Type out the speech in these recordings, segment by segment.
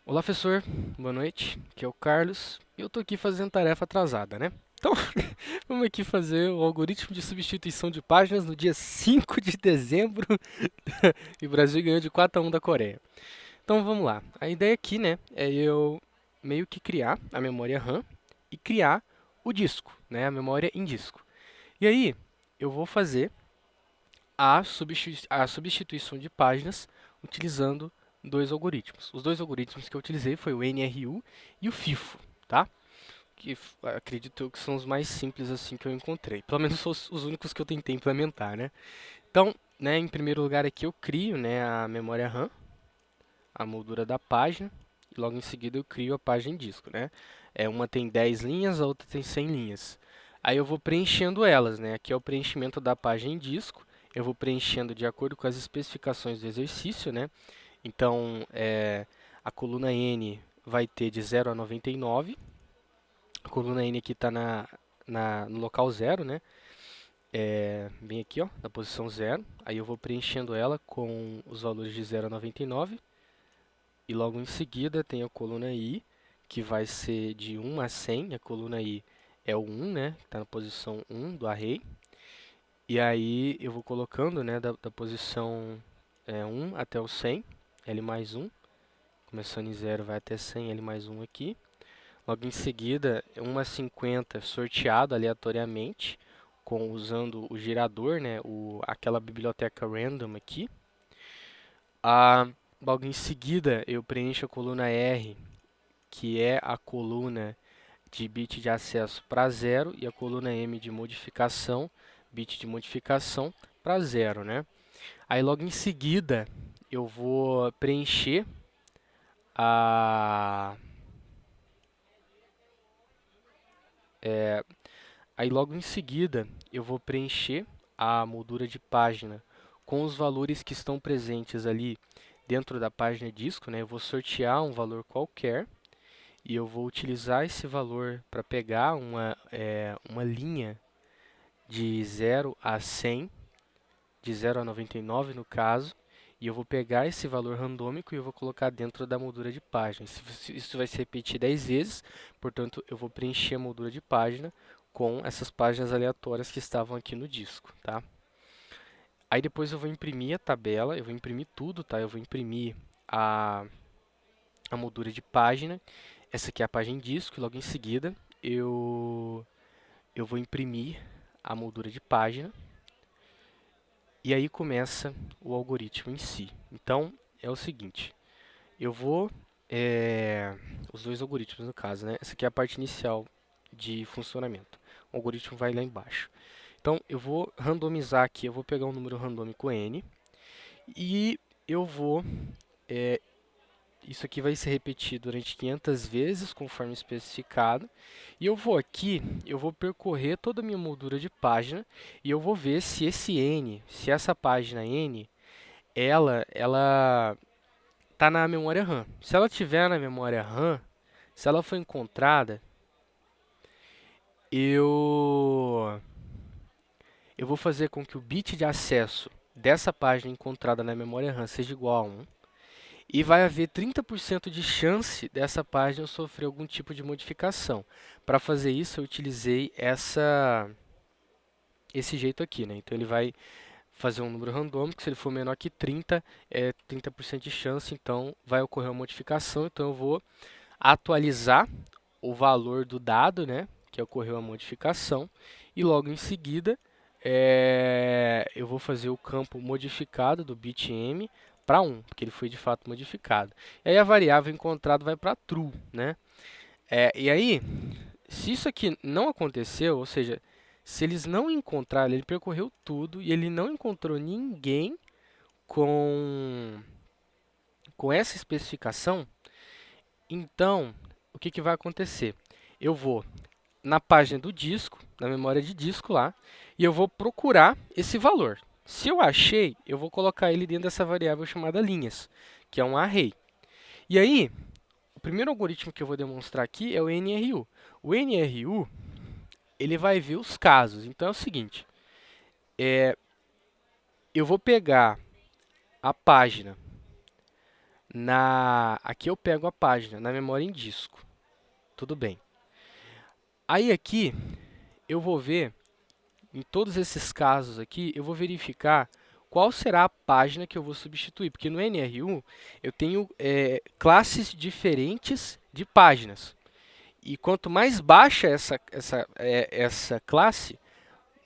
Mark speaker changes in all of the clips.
Speaker 1: Olá, professor. Boa noite. Aqui é o Carlos. E eu tô aqui fazendo tarefa atrasada, né? Então, vamos aqui fazer o algoritmo de substituição de páginas no dia 5 de dezembro e o Brasil ganhou de 4-1 da Coreia. Então, vamos lá. A ideia aqui, né, é eu meio que criar a memória RAM e criar o disco, né, a memória em disco. E aí, eu vou fazer a substituição de páginas utilizando dois algoritmos. Os dois algoritmos que eu utilizei foi o NRU e o FIFO, tá? Que acredito eu que são os mais simples assim que eu encontrei. Pelo menos são os únicos que eu tentei implementar, né? Então, né, em primeiro lugar aqui eu crio, né, a memória RAM, a moldura da página, e logo em seguida eu crio a página em disco, né? Uma tem 10 linhas, a outra tem 100 linhas. Aí eu vou preenchendo elas, né? Aqui é o preenchimento da página em disco. Eu vou preenchendo de acordo com as especificações do exercício, né? Então, a coluna N vai ter de 0 a 99. A coluna N aqui está no local 0, né? Bem aqui, ó, na posição 0. Aí eu vou preenchendo ela com os valores de 0 a 99. E logo em seguida tem a coluna I, que vai ser de 1 a 100. A coluna I é o 1, né? Está na posição 1 do array. E aí eu vou colocando, né, da posição 1 até o 100, L mais 1. Começando em 0 vai até 100, L mais 1 aqui. Logo em seguida, 1 a 50 sorteado aleatoriamente, usando o gerador, né, aquela biblioteca random aqui. Logo em seguida, eu preencho a coluna R, que é a coluna de bit de acesso para 0, e a coluna M de modificação, bit de modificação para 0, né? Aí logo em seguida eu vou preencher a aí logo em seguida eu vou preencher a moldura de página com os valores que estão presentes ali dentro da página disco, né? Eu vou sortear um valor qualquer e eu vou utilizar esse valor para pegar uma linha de 0 a 100, de 0 a 99 no caso, e eu vou pegar esse valor randômico e eu vou colocar dentro da moldura de página. Isso vai se repetir 10 vezes, portanto eu vou preencher a moldura de página com essas páginas aleatórias que estavam aqui no disco, tá? Aí depois eu vou imprimir a tabela, eu vou imprimir tudo, tá? Eu vou imprimir a, a moldura de página, essa aqui é a página em disco, e logo em seguida eu vou imprimir a moldura de página. E aí começa o algoritmo em si. Então, é o seguinte, eu vou, os dois algoritmos no caso, né? Essa aqui é a parte inicial de funcionamento. O algoritmo vai lá embaixo. Então, eu vou randomizar aqui, eu vou pegar um número randômico n e eu vou, isso aqui vai se repetir durante 500 vezes, conforme especificado. E eu vou aqui, eu vou percorrer toda a minha moldura de página e eu vou ver se se essa página n, ela tá na memória RAM. Se ela tiver na memória RAM, se ela for encontrada, eu eu vou fazer com que o bit de acesso dessa página encontrada na memória RAM seja igual a 1. E vai haver 30% de chance dessa página sofrer algum tipo de modificação. Para fazer isso, eu utilizei esse jeito aqui, né? Então ele vai fazer um número randômico, se ele for menor que 30, é 30% de chance, então vai ocorrer uma modificação. Então eu vou atualizar o valor do dado, né, que ocorreu a modificação, e logo em seguida eu vou fazer o campo modificado do bit m para 1, porque ele foi de fato modificado. E aí a variável encontrada vai para true, né? E aí, se isso aqui não aconteceu, ou seja, se eles não encontraram, ele percorreu tudo e ele não encontrou ninguém com, com essa especificação, então o que, que vai acontecer? Eu vou na página do disco, na memória de disco lá, e eu vou procurar esse valor. Se eu achei, eu vou colocar ele dentro dessa variável chamada linhas, que é um array. E aí, o primeiro algoritmo que eu vou demonstrar aqui é o NRU. O NRU, ele vai ver os casos. Então é o seguinte, eu vou pegar a página Aqui eu pego a página, na memória em disco. Tudo bem. Aí aqui eu vou ver, em todos esses casos aqui, eu vou verificar qual será a página que eu vou substituir. Porque no NRU eu tenho classes diferentes de páginas. E quanto mais baixa essa classe,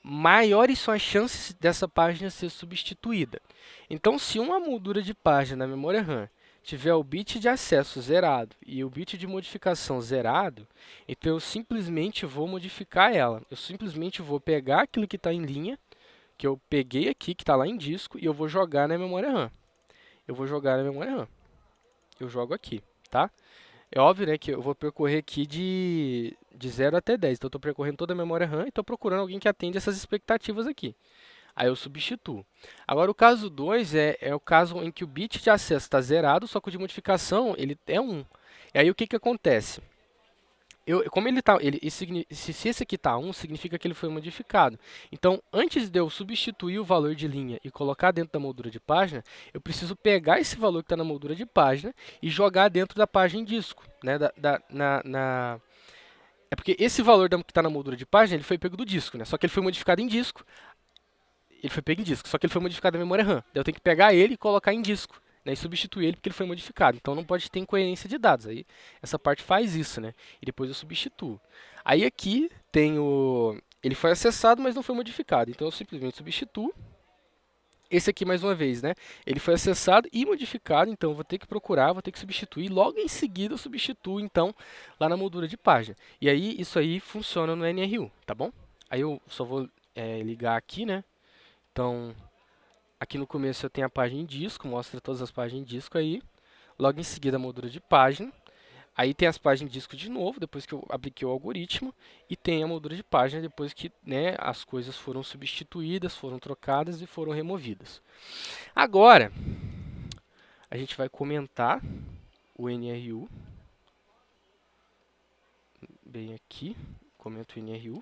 Speaker 1: maiores são as chances dessa página ser substituída. Então, se uma moldura de página na memória RAM tiver o bit de acesso zerado e o bit de modificação zerado, então eu simplesmente vou modificar ela. Eu simplesmente vou pegar aquilo que está em linha, que eu peguei aqui, que está lá em disco, e eu vou jogar na memória RAM. Eu vou jogar na memória RAM. Eu jogo aqui, tá? É óbvio, né, que eu vou percorrer aqui de 0 até 10. Então, eu estou percorrendo toda a memória RAM e estou procurando alguém que atende essas expectativas aqui. Aí eu substituo. Agora, o caso 2 é o caso em que o bit de acesso está zerado, só que o de modificação ele é 1. E aí, o que acontece? Como ele tá, se esse aqui está 1, significa que ele foi modificado. Então, antes de eu substituir o valor de linha e colocar dentro da moldura de página, eu preciso pegar esse valor que está na moldura de página e jogar dentro da página em disco. Né? É porque esse valor que está na moldura de página ele foi pego do disco, né? Só que ele foi modificado em disco. Ele foi pego em disco, só que ele foi modificado na memória RAM. Daí eu tenho que pegar ele e colocar em disco, né, e substituir ele porque ele foi modificado. Então não pode ter incoerência de dados. Aí essa parte faz isso, né? E depois eu substituo. Aí aqui tem o ele foi acessado, mas não foi modificado. Então eu simplesmente substituo. Esse aqui mais uma vez, né? Ele foi acessado e modificado, então eu vou ter que procurar, vou ter que substituir. Logo em seguida eu substituo então lá na moldura de página. E aí isso aí funciona no NRU, tá bom? Aí eu só vou ligar aqui, né? Então, aqui no começo eu tenho a página em disco, mostra todas as páginas em disco aí. Logo em seguida a moldura de página. Aí tem as páginas de disco de novo, depois que eu apliquei o algoritmo. E tem a moldura de página depois que, né, as coisas foram substituídas, foram trocadas e foram removidas. Agora, a gente vai comentar o NRU. Bem aqui, comento o NRU.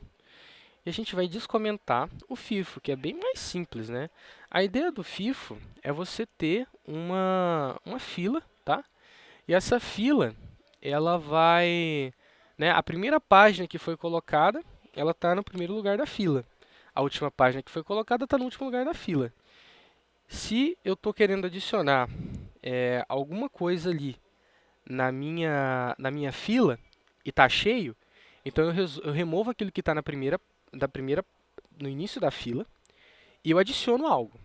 Speaker 1: E a gente vai descomentar o FIFO, que é bem mais simples, né? A ideia do FIFO é você ter uma fila, tá? E essa fila, ela vai, né? A primeira página que foi colocada, ela está no primeiro lugar da fila. A última página que foi colocada está no último lugar da fila. Se eu estou querendo adicionar alguma coisa ali na minha fila e está cheio, então eu removo aquilo que está no início da fila e eu adiciono algo.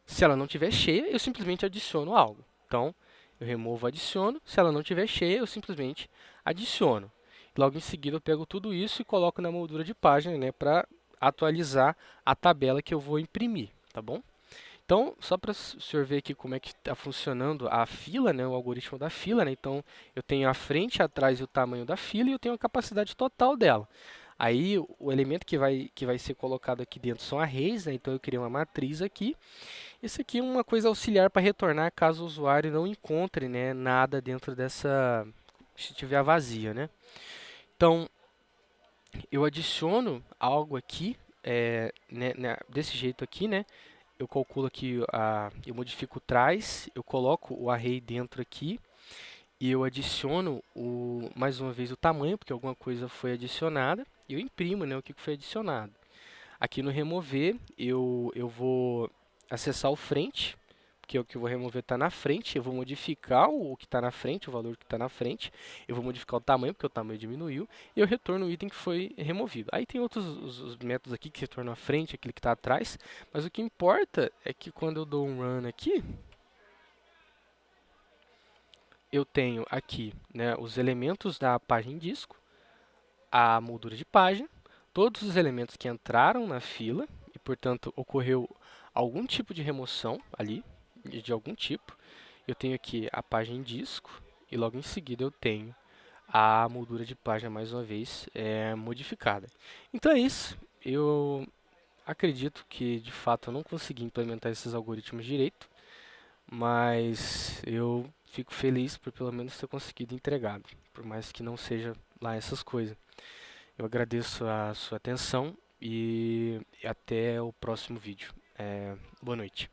Speaker 1: Se ela não estiver cheia, eu simplesmente adiciono algo. Então, eu removo, adiciono. Se ela não estiver cheia, eu simplesmente adiciono. Logo em seguida, eu pego tudo isso e coloco na moldura de página, né, para atualizar a tabela que eu vou imprimir, tá bom? Então, só para o senhor ver aqui como é que está funcionando a fila, né, o algoritmo da fila, né? Então, eu tenho a frente, atrás e o tamanho da fila e eu tenho a capacidade total dela. Aí, o elemento que vai ser colocado aqui dentro são arrays, né? Então, eu criei uma matriz aqui. Isso aqui é uma coisa auxiliar para retornar caso o usuário não encontre, né, nada dentro dessa, se tiver vazia, né? Então, eu adiciono algo aqui, desse jeito aqui, né? Eu calculo aqui, eu modifico o tries, eu coloco o array dentro aqui e eu adiciono mais uma vez o tamanho, porque alguma coisa foi adicionada, e eu imprimo, né, o que foi adicionado. Aqui no remover, eu vou acessar o frente, porque o que eu vou remover está na frente, eu vou modificar o que está na frente, o valor que está na frente, eu vou modificar o tamanho, porque o tamanho diminuiu, e eu retorno o item que foi removido. Aí tem outros os métodos aqui que retornam à frente, aquele que está atrás, mas o que importa é que quando eu dou um run aqui, eu tenho aqui, né, os elementos da página em disco, a moldura de página, todos os elementos que entraram na fila e, portanto, ocorreu algum tipo de remoção ali, de algum tipo. Eu tenho aqui a página em disco e logo em seguida eu tenho a moldura de página mais uma vez modificada. Então é isso. Eu acredito que de fato eu não consegui implementar esses algoritmos direito, mas eu fico feliz por pelo menos ter conseguido entregar, por mais que não seja lá essas coisas. Eu agradeço a sua atenção e até o próximo vídeo. Boa noite.